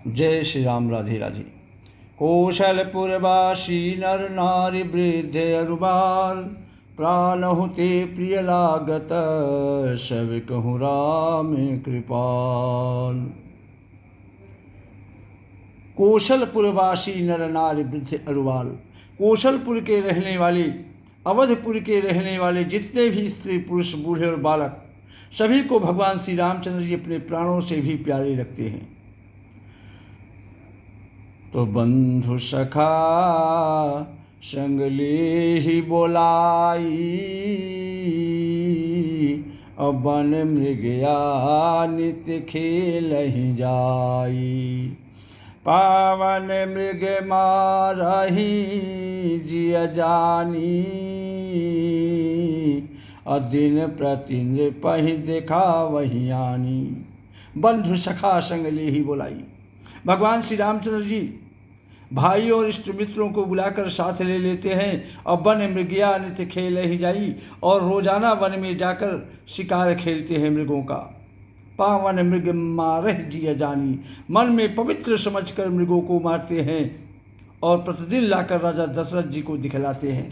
जय श्री राम। राधे राधे। कौशलपुरवासी नर नारी वृद्ध अरुबाल, प्राणहु ते प्रिय लागत, सब कहूँ राम कृपाल। कौशलपुरवासी नर नारी वृद्ध अरुबाल, कौशलपुर के रहने वाले, अवधपुर के रहने वाले जितने भी स्त्री पुरुष बूढ़े और बालक, सभी को भगवान श्री रामचंद्र जी अपने प्राणों से भी प्यारे रखते हैं। तो बंधु सखा संग ले ही बोलाई, और बन मृगया नित्य खेल ही जाई। पावन मृग मारही जिय जानी, और दिन प्रति नृपहि देखा वही आनी। बंधु सखा संग ले ही बोलाई। भगवान श्री रामचंद्र जी भाई और इष्ट मित्रों को बुलाकर साथ ले लेते हैं और वन मृगया नित्य खेल ही जाई, और रोजाना वन में जाकर शिकार खेलते हैं मृगों का। पावन मृग मारह जिय जानी, मन में पवित्र समझकर मृगों को मारते हैं और प्रतिदिन लाकर राजा दशरथ जी को दिखलाते हैं।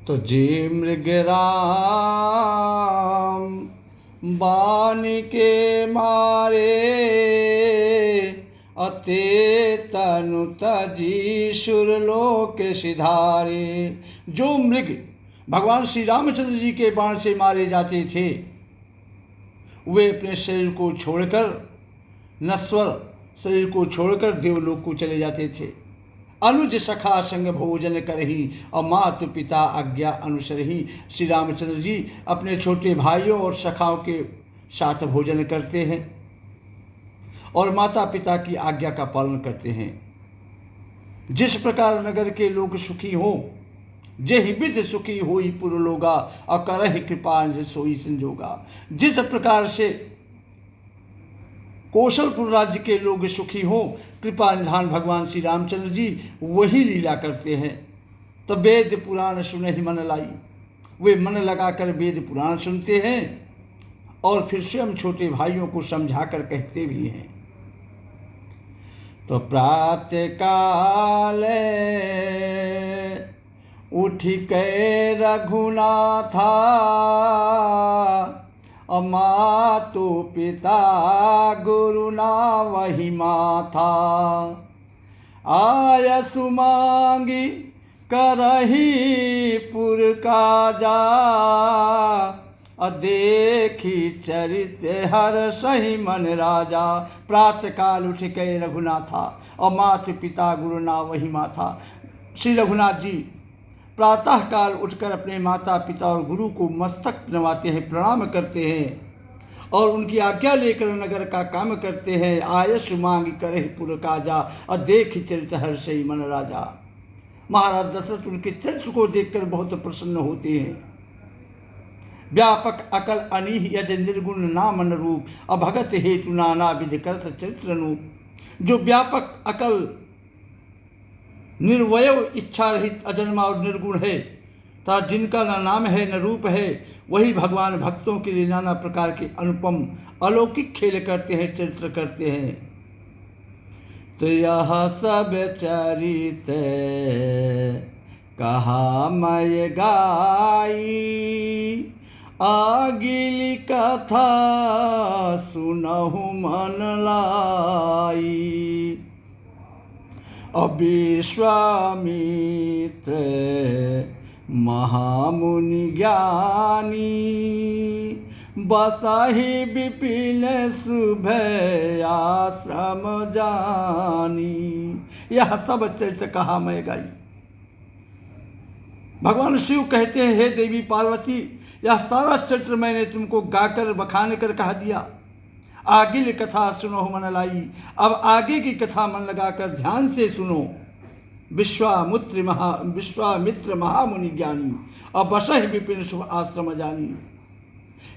तो जे मृग राम बान के मारे, अते तनु तजी सुरलोक सिधारे। जो मृग भगवान श्री रामचंद्र जी के बाण से मारे जाते थे, वे अपने शरीर को छोड़कर, नश्वर शरीर को छोड़कर देवलोक को चले जाते थे। अनुज सखा संग भोजन करही, और मातु पिता आज्ञा अनुसरही। श्री रामचंद्र जी अपने छोटे भाइयों और सखाओं के साथ भोजन करते हैं और माता पिता की आज्ञा का पालन करते हैं। जिस प्रकार नगर के लोग सुखी हों, जेहि विधि सुखी होई पुरलोगा, और करहि कृपा सोई संजोगा। जिस प्रकार से कौशलपुर राज्य के लोग सुखी हों, कृपा निधान भगवान श्री रामचंद्र जी वही लीला करते हैं। तो वेद पुराण सुनहि मन लाई, वे मन लगाकर वेद पुराण सुनते हैं और फिर स्वयं छोटे भाइयों को समझाकर कहते भी हैं। तो प्रातः काल उठ के रघुनाथा, मातु पिता गुरु ना वही माथा। आय सुमांगी करही पुर काजा, देखी चरित हर सही मन राजा। प्रातः काल उठ के रघुनाथा, और मातु पिता गुरु ना वही माथा। श्री रघुनाथ जी प्रातः काल उठकर अपने माता पिता और गुरु को मस्तक नवाते हैं, प्रणाम करते हैं और उनकी आज्ञा लेकर नगर का काम करते हैं। आयस मांग करे पुर काजा, और देख चरित हर्ष ही मन राजा। महाराज दशरथ उनके चरित्र को देखकर बहुत प्रसन्न होते हैं। व्यापक अकल अनीह यज निर्गुण नामन रूप, अभगत हेतु नाना विधि करत चरित्र अनूप। जो व्यापक अकल, निर्वय इच्छा रहित, अजन्मा और निर्गुण है, तथा जिनका न नाम है न रूप है, वही भगवान भक्तों के लिए नाना प्रकार के अनुपम अलौकिक खेल करते हैं, चरित्र करते हैं। तो यह सब चरित कहा मैं गाई, आगिली कथा सुनहु मन लाई। विश्वामित्र महामुनि ज्ञानी, बसाही विपिन शुभ आश्रम जानी। यह सब चरित्र कहा मैं गाई। भगवान शिव कहते हैं, हे देवी पार्वती, यह सारा चरित्र मैंने तुमको गाकर बखान कर कहा दिया। आगिल कथा सुनो मन लाई। अब आगे की कथा मन लगाकर ध्यान से सुनो। विश्वामित्र महामुनि ज्ञानी, और बसहि विपिन शुभ आश्रम जानी।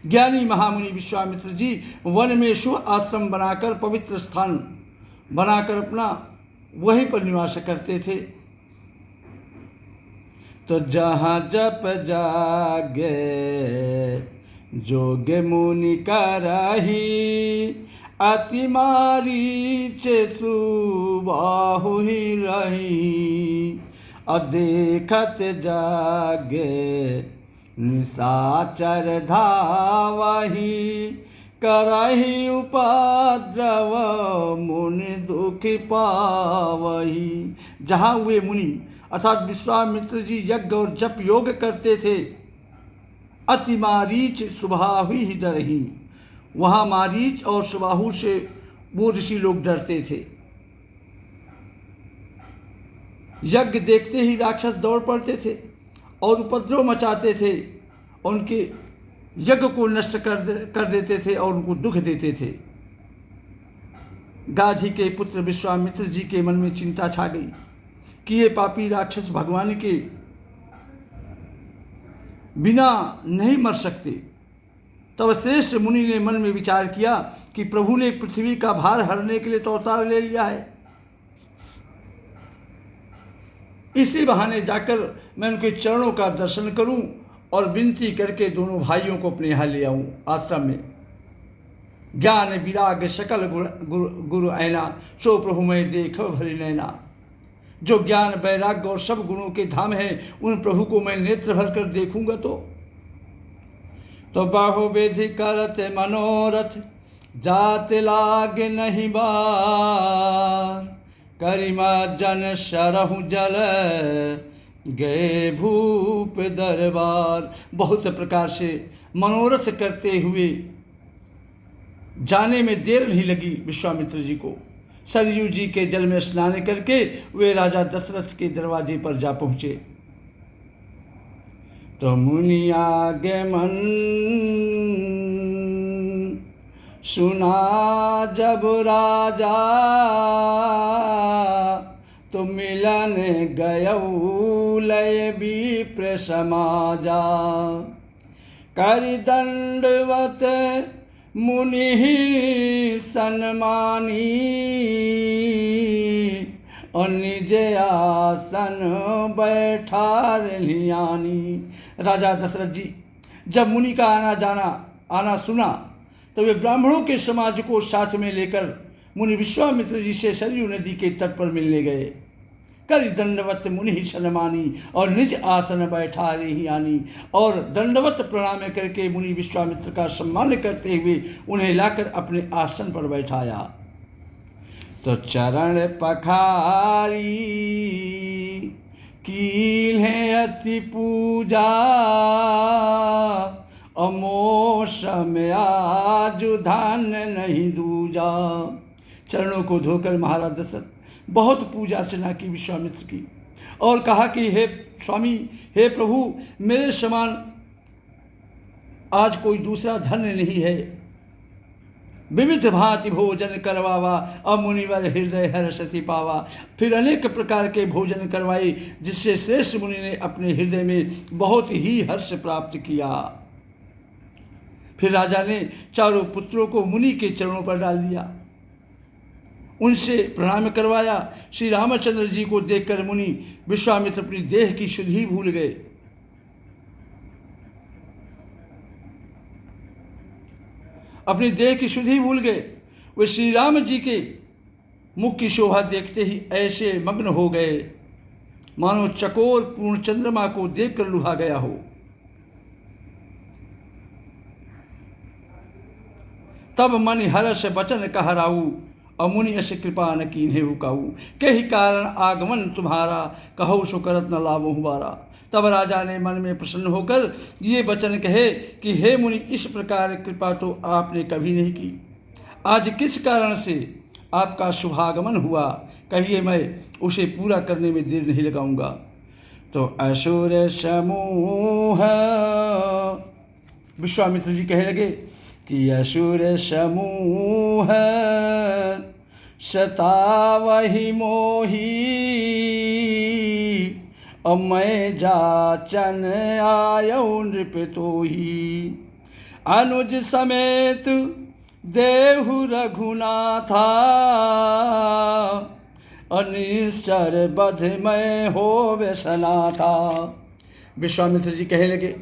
ज्ञानी महामुनि विश्वामित्र जी वन में शुभ आश्रम बनाकर, पवित्र स्थान बनाकर अपना वहीं पर निवास करते थे। तो जहाँ जप जागे जोग मुनि करही, अति मारीच सुबाहु ही रही, अदेखत जागे निशाचर धावही, करही उपद्रव मुनि दुखी पावही। जहाँ हुए मुनि अर्थात विश्वामित्र जी यज्ञ और जप योग करते थे, अति मारीच सुबाहु ही डरही, वहाँ मारीच और सुबाहु से वो ऋषि लोग डरते थे। यज्ञ देखते ही राक्षस दौड़ पड़ते थे और उपद्रव मचाते थे, उनके यज्ञ को नष्ट कर देते थे और उनको दुख देते थे। गाधी के पुत्र विश्वामित्र जी के मन में चिंता छा गई कि ये पापी राक्षस भगवान के बिना नहीं मर सकते। तब श्रेष्ठ मुनि ने मन में विचार किया कि प्रभु ने पृथ्वी का भार हरने के लिए तो अवतार ले लिया है, इसी बहाने जाकर मैं उनके चरणों का दर्शन करूं और विनती करके दोनों भाइयों को अपने यहाँ ले आऊं आश्रम में। ज्ञान विराग सकल गुरु ऐना, सो प्रभु मैं देख भरी नैना। जो ज्ञान वैराग्य और सब गुणों के धाम है, उन प्रभु को मैं नेत्र भर कर देखूंगा तो बहुविधि करत मनोरथ, जात लाग नहीं बार। करिमा जन शरहु जल, गए भूप दरबार। बहुत प्रकार से मनोरथ करते हुए जाने में देर नहीं लगी विश्वामित्र जी को। सरयू जी के जल में स्नान करके वे राजा दशरथ के दरवाजे पर जा पहुँचे। तो मुनि आगे मन सुना जब राजा, तो मिलन गयऊ लय विप्र समाजा। कर दंडवत मुनि सन्मानी, और निज आसन बैठार लियानी। राजा दशरथ जी जब मुनि का आना सुना तो वे ब्राह्मणों के समाज को साथ में लेकर मुनि विश्वामित्र जी से सरयू नदी के तट पर मिलने गए। कर दंडवत मुनि सन्मानी, और निज आसन बैठा रही आनी। और दंडवत प्रणाम करके मुनि विश्वामित्र का सम्मान करते हुए उन्हें लाकर अपने आसन पर बैठाया। तो चरण पखारी कील है अति पूजा, अमोष में आज धान नहीं दूजा। चरणों को धोकर महाराज दशरथ बहुत पूजा अर्चना की विश्वामित्र की और कहा कि हे स्वामी, हे प्रभु, मेरे समान आज कोई दूसरा धन्य नहीं है। विविध भांति भोजन करवावा, अब मुनिवर हृदय हर्षति पावा। फिर अनेक प्रकार के भोजन करवाए, जिससे श्रेष्ठ मुनि ने अपने हृदय में बहुत ही हर्ष प्राप्त किया। फिर राजा ने चारों पुत्रों को मुनि के चरणों पर डाल दिया, उनसे प्रणाम करवाया। श्री रामचंद्र जी को देखकर मुनि विश्वामित्र अपनी देह की शुद्धि भूल गए। अपनी देह की शुद्धि भूल गए। वे श्री राम जी के मुख की शोभा देखते ही ऐसे मग्न हो गए मानो चकोर पूर्ण चंद्रमा को देखकर लुहा गया हो। तब मन हर्ष बचन कहराऊ, अमुनि अस कृपा न कीन्हे रुकाऊ। कही कारण आगमन तुम्हारा, कहो सो करत न लाभो हुबारा। तब राजा ने मन में प्रसन्न होकर ये वचन कहे कि हे मुनि, इस प्रकार कृपा तो आपने कभी नहीं की। आज किस कारण से आपका शुभागमन हुआ, कहिए, मैं उसे पूरा करने में देर नहीं लगाऊंगा। तो असुर समूह, विश्वामित्र जी कहने लगे कि असुर समूह सतावहि मोही, अब मैं जाचन आयो नृप तोही। अनुज समेत देहु रघुनाथा, अनिश्चर बध में हो व्यसना था। विश्वामित्र जी कहने लगे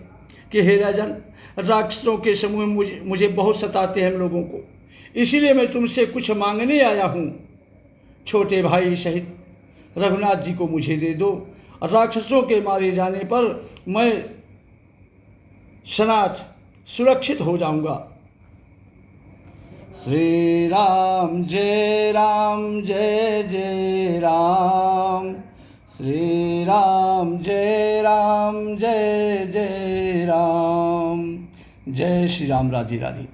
कि हे राजन, राक्षसों के समूह मुझे बहुत सताते हैं हम लोगों को। इसीलिए मैं तुमसे कुछ मांगने आया हूँ। छोटे भाई सहित रघुनाथ जी को मुझे दे दो। राक्षसों के मारे जाने पर मैं सनाथ सुरक्षित हो जाऊंगा। श्री राम जय जय राम। श्री राम जय जय राम। जय श्री राम। राधे राधे।